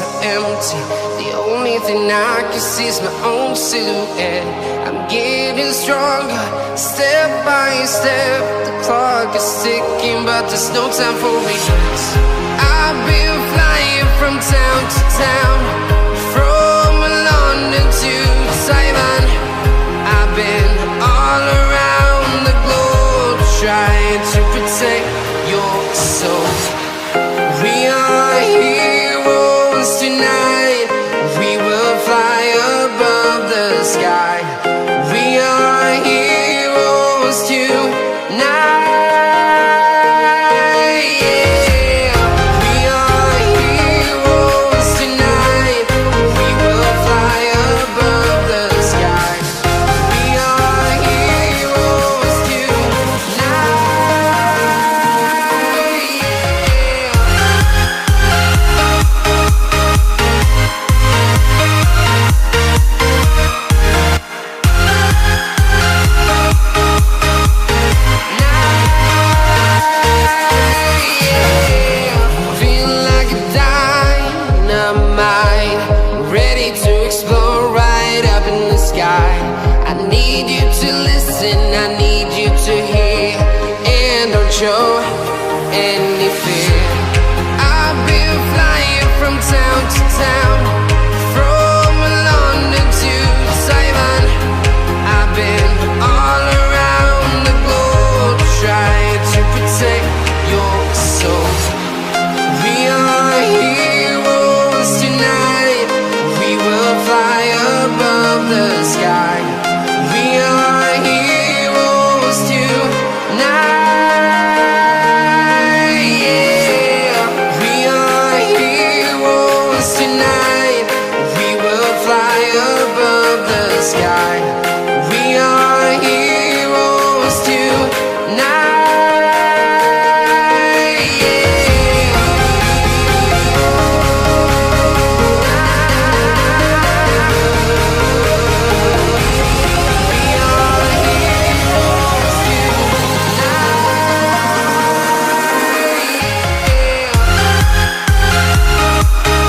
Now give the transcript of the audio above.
so empty. The only thing I can see is my own silhouette. I'm getting stronger, step by step. The clock is ticking, but there's no time for regrets. I've been flying from town to town, from London to